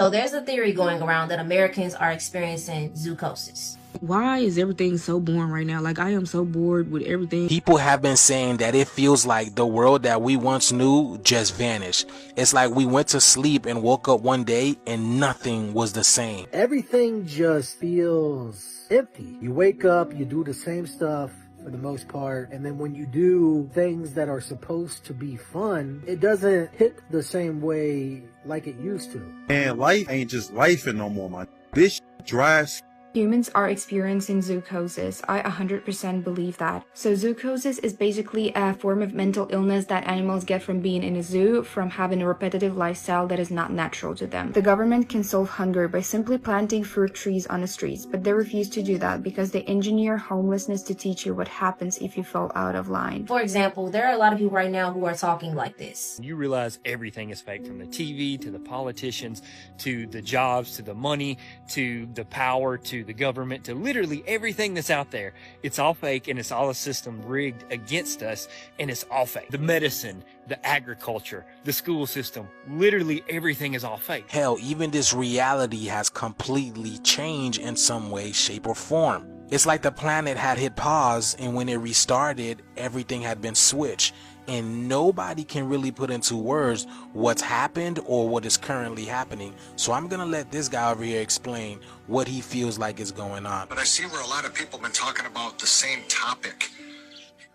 So there's a theory going around that Americans are experiencing zoocosis. Why is everything so boring right now? Like, I am so bored with everything. People have been saying that it feels like the world that we once knew just vanished. It's like we went to sleep and woke up one day and nothing was the same. Everything just feels empty. You wake up, you do the same stuff for the most part, and then when you do things that are supposed to be fun, it doesn't hit the same way like it used to. And life ain't just life no more, man. This drives. Humans are experiencing zoocosis. I 100% believe that. So zoocosis is basically a form of mental illness that animals get from being in a zoo, from having a repetitive lifestyle that is not natural to them. The government can solve hunger by simply planting fruit trees on the streets, but they refuse to do that because they engineer homelessness to teach you what happens if you fall out of line. For example, there are a lot of people right now who are talking like this. You realize everything is fake, from the TV to the politicians to the jobs to the money to the power to the government to literally everything that's out there. It's all fake, and it's all a system rigged against us, and it's all fake. The medicine, the agriculture, the school system, literally everything is all fake. Hell, even this reality has completely changed in some way, shape, or form. It's like the planet had hit pause, and when it restarted, everything had been switched. And nobody can really put into words what's happened or what is currently happening. So I'm gonna let this guy over here explain what he feels like is going on. But I see where a lot of people have been talking about the same topic,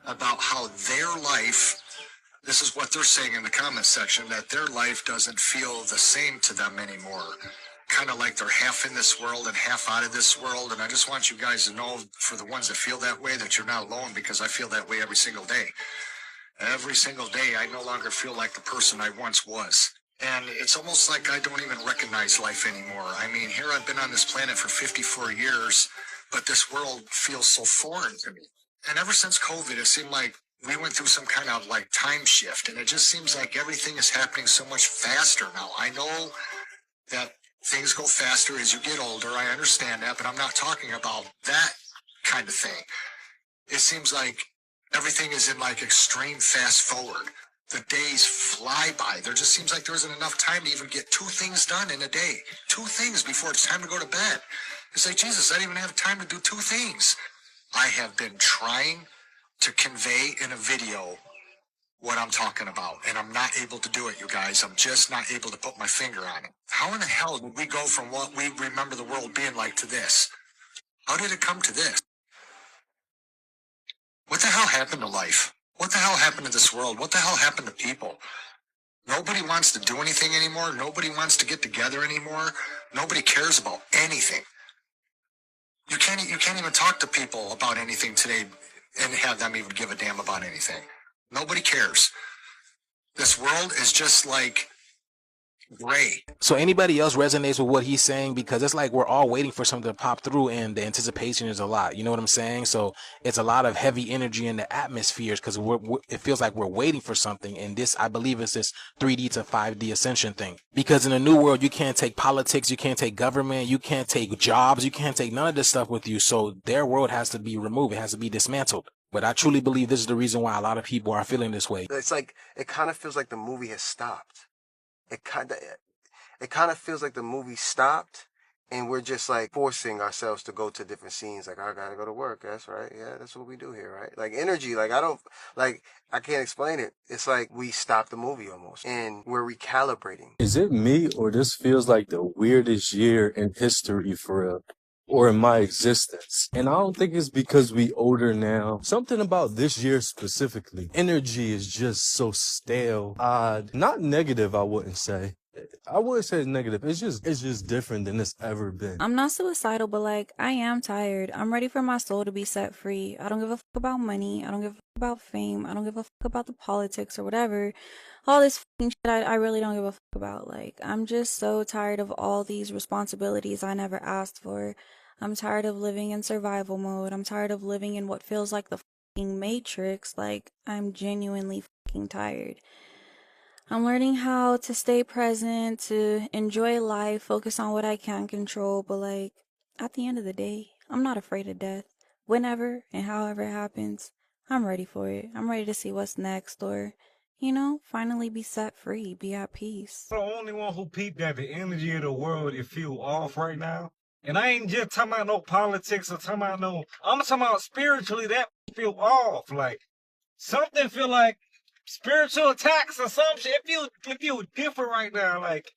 about how their life, this is what they're saying in the comment section, that their life doesn't feel the same to them anymore. Kind of like they're half in this world and half out of this world. And I just want you guys to know, for the ones that feel that way, that you're not alone, because I feel that way every single day. Every single day, I no longer feel like the person I once was. And it's almost like I don't even recognize life anymore. I mean, here I've been on this planet for 54 years, but this world feels so foreign to me. And ever since COVID, it seemed like we went through some kind of like time shift, and it just seems like everything is happening so much faster now. I know that things go faster as you get older. I understand that, but I'm not talking about that kind of thing. It seems like everything is in like extreme fast forward. The days fly by. There just seems like there isn't enough time to even get two things done in a day. Two things before it's time to go to bed. It's like, Jesus, I didn't even have time to do two things. I have been trying to convey in a video what I'm talking about, and I'm not able to do it, you guys. I'm just not able to put my finger on it. How in the hell did we go from what we remember the world being like to this? How did it come to this? What the hell happened to life? What the hell happened to this world? What the hell happened to people? Nobody wants to do anything anymore. Nobody wants to get together anymore. Nobody cares about anything. You can't even talk to people about anything today and have them even give a damn about anything. Nobody cares. This world is just like gray. So anybody else resonates with what he's saying? Because it's like we're all waiting for something to pop through, and the anticipation is a lot. You know what I'm saying? So it's a lot of heavy energy in the atmospheres, because it feels like we're waiting for something. And this, I believe, is this 3D to 5D ascension thing. Because in a new world, you can't take politics, you can't take government, you can't take jobs, you can't take none of this stuff with you. So their world has to be removed. It has to be dismantled. But I truly believe this is the reason why a lot of people are feeling this way. It's like, it kind of feels like the movie has stopped. It kind of feels like the movie stopped, and we're just like forcing ourselves to go to different scenes. Like, I gotta go to work. That's right. Yeah, that's what we do here, right? Like energy. Like I can't explain it. It's like we stopped the movie almost, and we're recalibrating. Is it me, or this feels like the weirdest year in history for real? Or in my existence. And I don't think it's because we older now. Something about this year specifically. Energy is just so stale, odd. Not negative, I wouldn't say. I wouldn't say it's negative. It's just different than it's ever been. I'm not suicidal, but like, I am tired. I'm ready for my soul to be set free. I don't give a fuck about money. I don't give a fuck about fame. I don't give a fuck about the politics or whatever. All this fucking shit I really don't give a fuck about. Like, I'm just so tired of all these responsibilities I never asked for. I'm tired of living in survival mode. I'm tired of living in what feels like the fucking Matrix. Like, I'm genuinely fucking tired. I'm learning how to stay present, to enjoy life, focus on what I can control, but like, at the end of the day, I'm not afraid of death. Whenever and however it happens, I'm ready for it. I'm ready to see what's next, or you know, finally be set free, be at peace. The only one who peeped that the energy of the world it feel off right now. And I ain't just talking about no politics or talking about no. I'm talking about spiritually that feel off. Like something feel like spiritual attacks or some shit. It feel different right now. Like,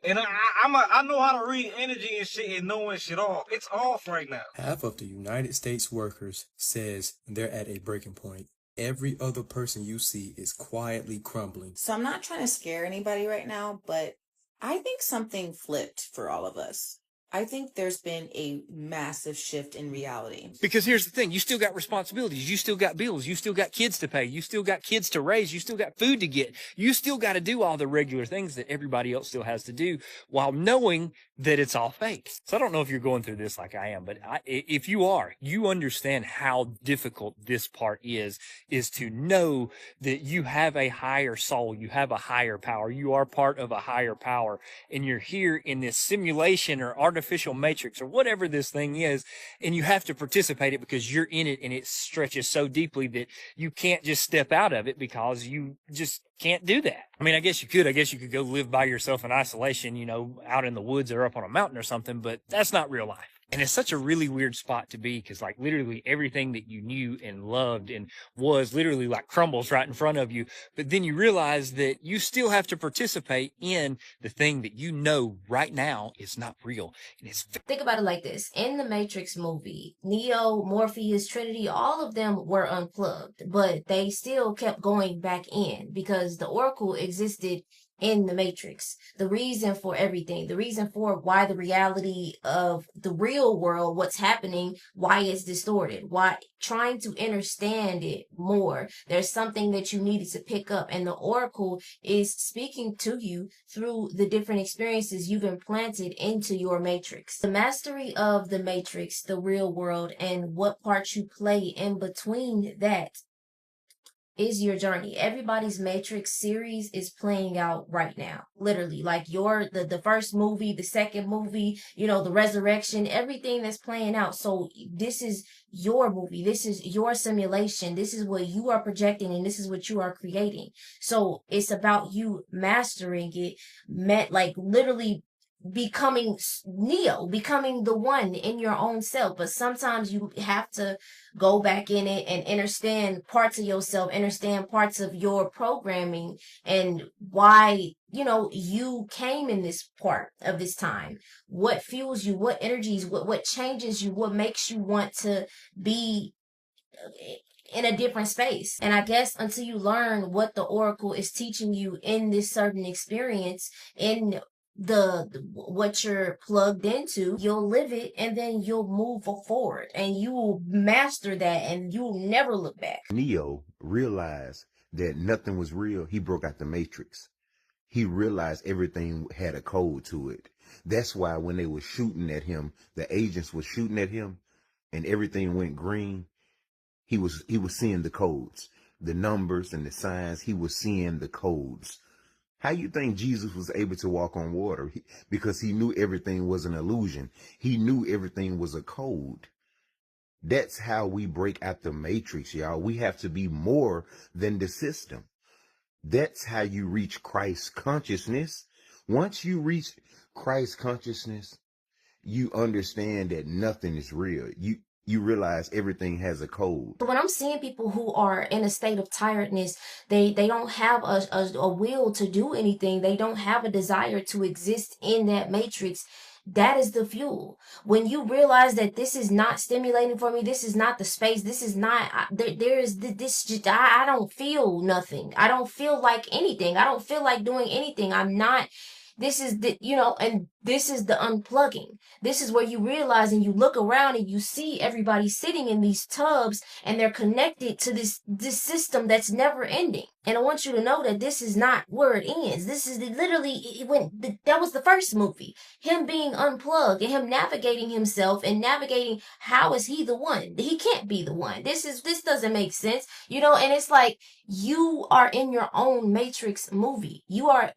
and I know how to read energy and shit and knowing shit off. It's off right now. Half of the United States workers says they're at a breaking point. Every other person you see is quietly crumbling. So I'm not trying to scare anybody right now, but I think something flipped for all of us. I think there's been a massive shift in reality. Because here's the thing, you still got responsibilities, you still got bills, you still got kids to pay, you still got kids to raise, you still got food to get, you still got to do all the regular things that everybody else still has to do while knowing that it's all fake. So I don't know if you're going through this like I am, but if you are, you understand how difficult this part is to know that you have a higher soul, you have a higher power, you are part of a higher power, and you're here in this simulation or artificial matrix or whatever this thing is, and you have to participate it because you're in it and it stretches so deeply that you can't just step out of it because you just can't do that. I mean, I guess you could go live by yourself in isolation, you know, out in the woods or up on a mountain or something, but that's not real life. And it's such a really weird spot to be because like literally everything that you knew and loved and was literally like crumbles right in front of you. But then you realize that you still have to participate in the thing that you know right now is not real. And it's Think about it like this. In the Matrix movie, Neo, Morpheus, Trinity, all of them were unplugged, but they still kept going back in because the Oracle existed in the Matrix. The reason for everything, the reason for why the reality of the real world, what's happening, why it's distorted, why trying to understand it more. There's something that you needed to pick up, and the Oracle is speaking to you through the different experiences you've implanted into your Matrix. The mastery of the Matrix, the real world, and what part you play in between that is your journey. Everybody's Matrix series is playing out right now. Literally, like the first movie, the second movie, you know, the resurrection, everything that's playing out. So this is your movie. This is your simulation. This is what you are projecting and this is what you are creating. So it's about you mastering it, like literally becoming Neo, becoming the one in your own self. But sometimes you have to go back in it and understand parts of yourself, understand parts of your programming and why, you know, you came in this part of this time. What fuels you, what energies, what changes you, what makes you want to be in a different space. And I guess until you learn what the Oracle is teaching you in this certain experience, in what you're plugged into, you'll live it and then you'll move forward and you will master that and you'll never look back. Neo realized that nothing was real. He broke out the Matrix. He realized everything had a code to it. That's why when they were shooting at him, the agents were shooting at him and everything went green. He was seeing the codes, the numbers and the signs. He was seeing the codes. How you think Jesus was able to walk on water? Because he knew everything was an illusion. He knew everything was a code. That's how we break out the Matrix, y'all. We have to be more than the system. That's how you reach Christ consciousness. Once you reach Christ consciousness, you understand that nothing is real. You realize everything has a code. When I'm seeing people who are in a state of tiredness, they don't have a will to do anything. They don't have a desire to exist in that matrix. That is the fuel. When you realize that this is not stimulating for me, this is not the space, this is not, I don't feel nothing. I don't feel like anything. I don't feel like doing anything. I'm not. This is the, and this is the unplugging. This is where you realize and you look around and you see everybody sitting in these tubs and they're connected to this system that's never ending. And I want you to know that this is not where it ends. This is literally that was the first movie. Him being unplugged and him navigating himself and navigating how is he the one? He can't be the one. This doesn't make sense, and it's like You are in your own Matrix movie. You are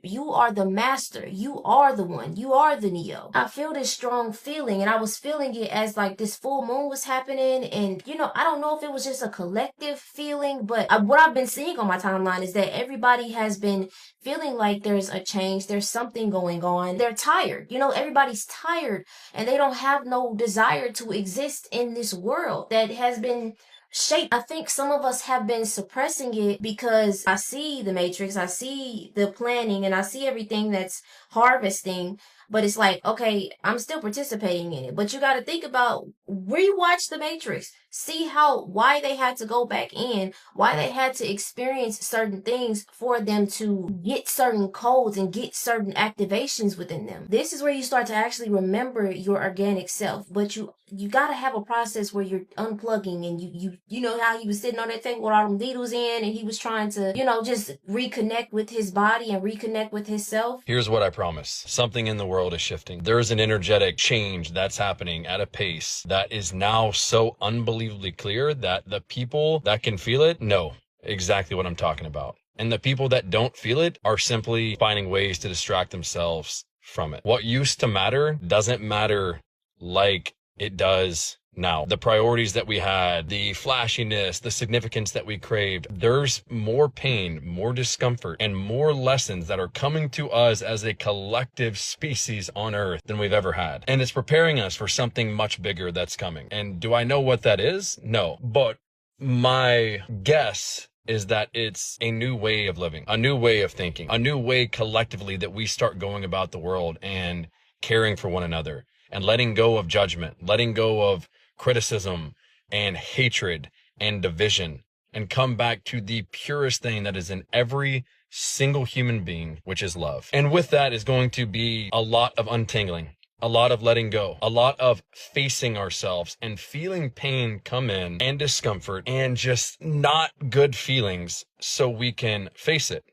the master. You are the one. You are the Neo. I feel this strong feeling, and I was feeling it as like this full moon was happening, and I don't know if it was just a collective feeling, but what I've been seeing on my timeline is that everybody has been feeling like there's a change, there's something going on. They're tired. Everybody's tired, and they don't have no desire to exist in this world that has been shape. I think some of us have been suppressing it because I see the Matrix, I see the planning, and I see everything that's harvesting. But it's like, okay, I'm still participating in it. But you got to think about, rewatch the Matrix. See why they had to go back in, why they had to experience certain things for them to get certain codes and get certain activations within them. This is where you start to actually remember your organic self. But you got to have a process where you're unplugging, and you know how he was sitting on that table with all them needles in, and he was trying to, just reconnect with his body and reconnect with himself. Here's what I promise. Something in the world is shifting. There is an energetic change that's happening at a pace that is now so unbelievably clear that the people that can feel it know exactly what I'm talking about. And the people that don't feel it are simply finding ways to distract themselves from it. What used to matter doesn't matter like it does now. The priorities that we had, the flashiness, the significance that we craved, there's more pain, more discomfort, and more lessons that are coming to us as a collective species on Earth than we've ever had. And it's preparing us for something much bigger that's coming. And do I know what that is? No. But my guess is that it's a new way of living, a new way of thinking, a new way collectively that we start going about the world and caring for one another and letting go of judgment, letting go of criticism and hatred and division, and come back to the purest thing that is in every single human being, which is love. And with that is going to be a lot of untangling, a lot of letting go, a lot of facing ourselves and feeling pain come in and discomfort and just not good feelings, so we can face it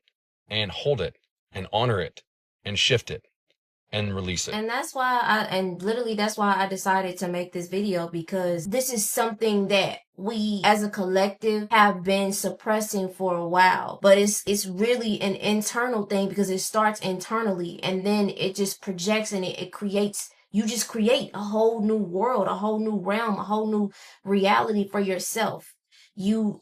and hold it and honor it and shift it and release it. And that's why that's why I decided to make this video, because this is something that we as a collective have been suppressing for a while. But it's really an internal thing, because it starts internally and then it just projects, and it creates, you just create a whole new world, a whole new realm, a whole new reality for yourself. You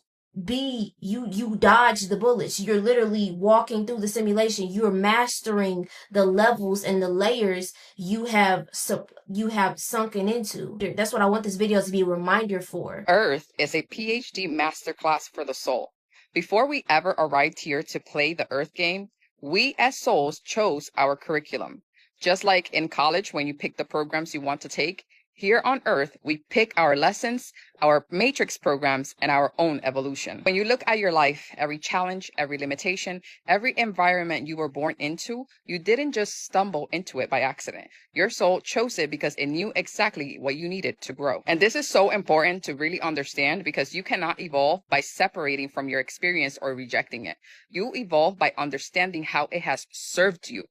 dodge the bullets. You're literally walking through the simulation. You're mastering the levels and the layers you have sunken into. That's what I want this video to be a reminder for. Earth is a PhD masterclass for the soul. Before we ever arrived here to play the Earth game, we as souls chose our curriculum. Just like in college when you pick the programs you want to take, here on Earth, we pick our lessons, our matrix programs, and our own evolution. When you look at your life, every challenge, every limitation, every environment you were born into, you didn't just stumble into it by accident. Your soul chose it because it knew exactly what you needed to grow. And this is so important to really understand, because you cannot evolve by separating from your experience or rejecting it. You evolve by understanding how it has served you.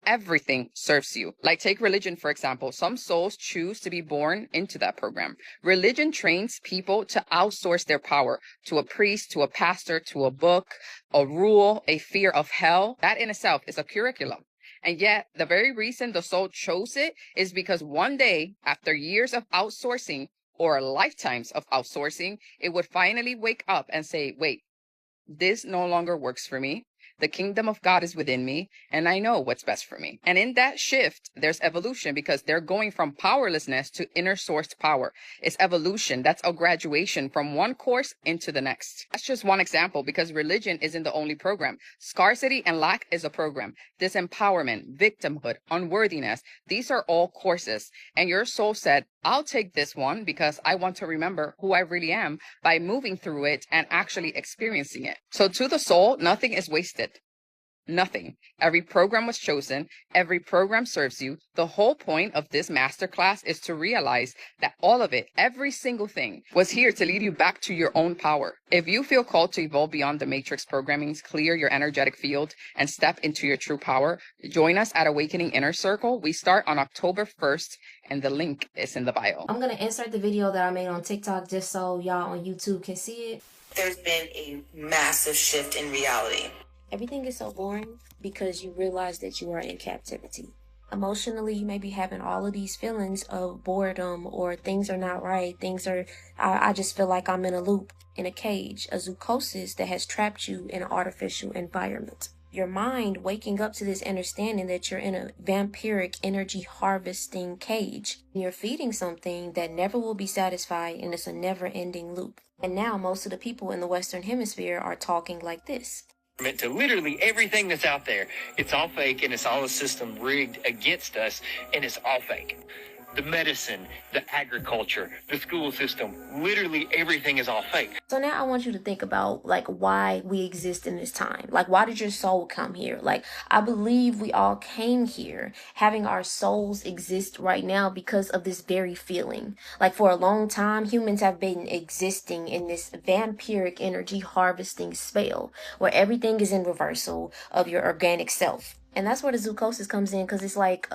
Everything serves you. Like take religion, for example. Some souls choose to be born into that program. Religion trains people to outsource their power to a priest, to a pastor, to a book, a rule, a fear of hell. That in itself is a curriculum. And yet the very reason the soul chose it is because one day, after years of outsourcing or lifetimes of outsourcing, it would finally wake up and say, wait, this no longer works for me. The kingdom of God is within me, and I know what's best for me. And in that shift, there's evolution, because they're going from powerlessness to inner source power. It's evolution. That's a graduation from one course into the next. That's just one example, because religion isn't the only program. Scarcity and lack is a program. Disempowerment, victimhood, unworthiness, these are all courses. And your soul said, I'll take this one because I want to remember who I really am by moving through it and actually experiencing it. So to the soul, nothing is wasted. Nothing. Every program was chosen. Every program serves you. The whole point of this masterclass is to realize that all of it, every single thing, was here to lead you back to your own power. If you feel called to evolve beyond the matrix programmings, clear your energetic field, and step into your true power, join us at Awakening Inner Circle. We start on October 1st, and the link is in the bio. I'm going to insert the video that I made on TikTok just so y'all on YouTube can see it. There's been a massive shift in reality. Everything is so boring because you realize that you are in captivity. Emotionally, you may be having all of these feelings of boredom or things are not right. I just feel like I'm in a loop, in a cage, a zoocosis that has trapped you in an artificial environment. Your mind waking up to this understanding that you're in a vampiric energy harvesting cage. You're feeding something that never will be satisfied, and it's a never ending loop. And now most of the people in the Western Hemisphere are talking like this. To literally everything that's out there. It's all fake and it's all a system rigged against us and it's all fake. The medicine, the agriculture, the school system, literally everything is all fake. So now I want you to think about like why we exist in this time. Like why did your soul come here? Like I believe we all came here having our souls exist right now because of this very feeling. Like for a long time, humans have been existing in this vampiric energy harvesting spell where everything is in reversal of your organic self. And that's where the zoocosis comes in, because it's like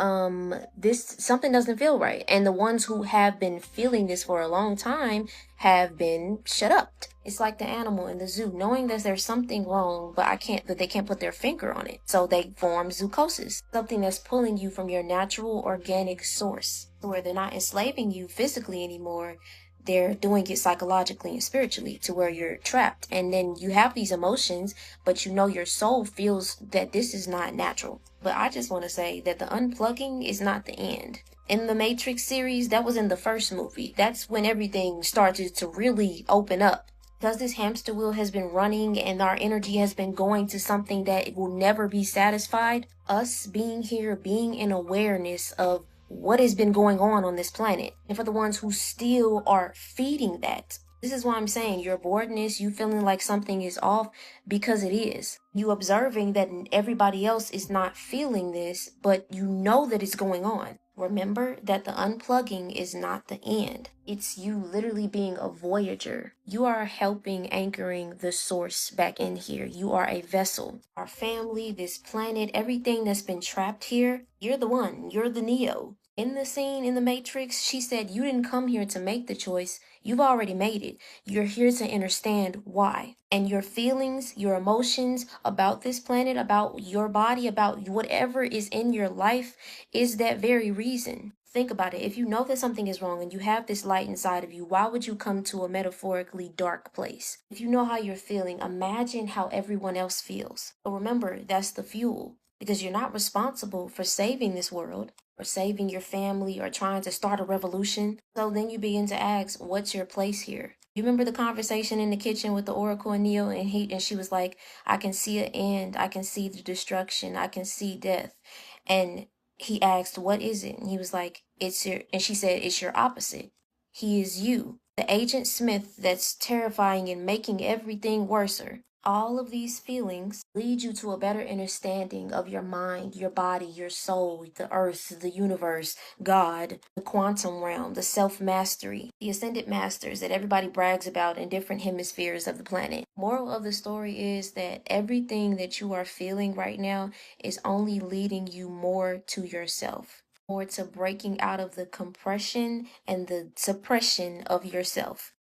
this something doesn't feel right, and the ones who have been feeling this for a long time have been shut up. It's like the animal in the zoo knowing that there's something wrong, but they can't put their finger on it, so they form zoocosis, something that's pulling you from your natural organic source, where they're not enslaving you physically anymore. They're doing it psychologically and spiritually to where you're trapped. And then you have these emotions, but you know your soul feels that this is not natural. But I just want to say that the unplugging is not the end. In the Matrix series, that was in the first movie. That's when everything started to really open up. Because this hamster wheel has been running and our energy has been going to something that it will never be satisfied, us being here, being in awareness of what has been going on this planet, and for the ones who still are feeding that. This is why I'm saying your boredness, you feeling like something is off, because it is. You observing that everybody else is not feeling this, but you know that it's going on. Remember that the unplugging is not the end. It's you literally being a voyager. You are helping anchoring the source back in here. You are a vessel. Our family, this planet, everything that's been trapped here, you're the one. You're the Neo. In the scene in the Matrix, she said you didn't come here to make the choice. You've already made it. You're here to understand why. And your feelings, your emotions about this planet, about your body, about whatever is in your life is that very reason. Think about it. If you know that something is wrong and you have this light inside of you, why would you come to a metaphorically dark place? If you know how you're feeling, imagine how everyone else feels. But remember, that's the fuel. Because you're not responsible for saving this world or saving your family or trying to start a revolution. So then you begin to ask, what's your place here? You remember the conversation in the kitchen with the Oracle and Neo, and she was like, I can see an end. I can see the destruction. I can see death. And he asked, what is it? And he was like, and she said, it's your opposite. He is you, the Agent Smith that's terrifying and making everything worser. All of these feelings lead you to a better understanding of your mind, your body, your soul, the earth, the universe, God, the quantum realm, the self-mastery, the ascended masters that everybody brags about in different hemispheres of the planet. Moral of the story is that everything that you are feeling right now is only leading you more to yourself, more to breaking out of the compression and the suppression of yourself.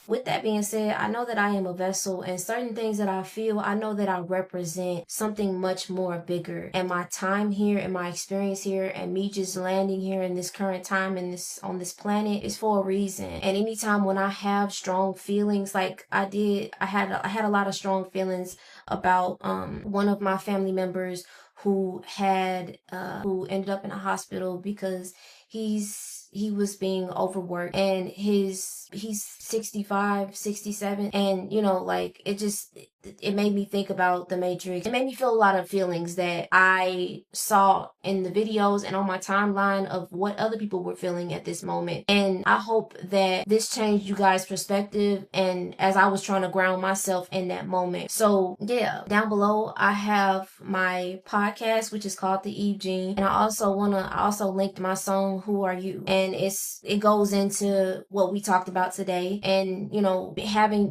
With that being said, I know that I am a vessel, and certain things that I feel, I know that I represent something much more bigger. And my time here and my experience here and me just landing here in this current time in on this planet is for a reason. And anytime when I have strong feelings like I had a lot of strong feelings about one of my family members who ended up in a hospital because he was being overworked, and he's 65, 67, and like it made me think about the Matrix. It made me feel a lot of feelings that I saw in the videos and on my timeline of what other people were feeling at this moment. And I hope that this changed you guys' perspective, and as I was trying to ground myself in that moment. So yeah, down below I have my podcast, which is called The Eve Gene, and I also linked my song Who Are You, and it goes into what we talked about today, and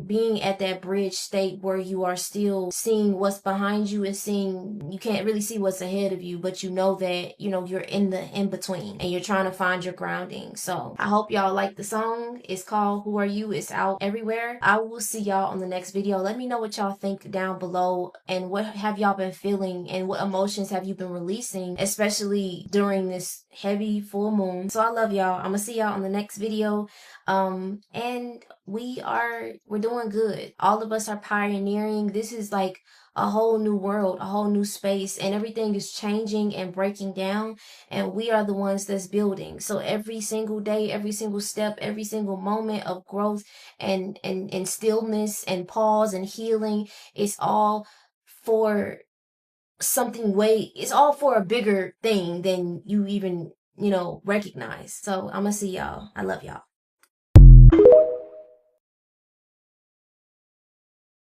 being at that bridge state where you you are still seeing what's behind you and you can't really see what's ahead of you, but you know that, you're in the in between and you're trying to find your grounding. So I hope y'all like the song. It's called Who Are You? It's out everywhere. I will see y'all on the next video. Let me know what y'all think down below, and what have y'all been feeling, and what emotions have you been releasing, especially during this heavy full moon. So I love y'all. I'm gonna see y'all on the next video. And we're doing good. All of us are pioneering. This is like a whole new world, a whole new space, and everything is changing and breaking down, and we are the ones that's building. So every single day, every single step, every single moment of growth and stillness and pause and healing, it's all for it's all for a bigger thing than you even recognize. So I'm gonna see y'all. I love y'all.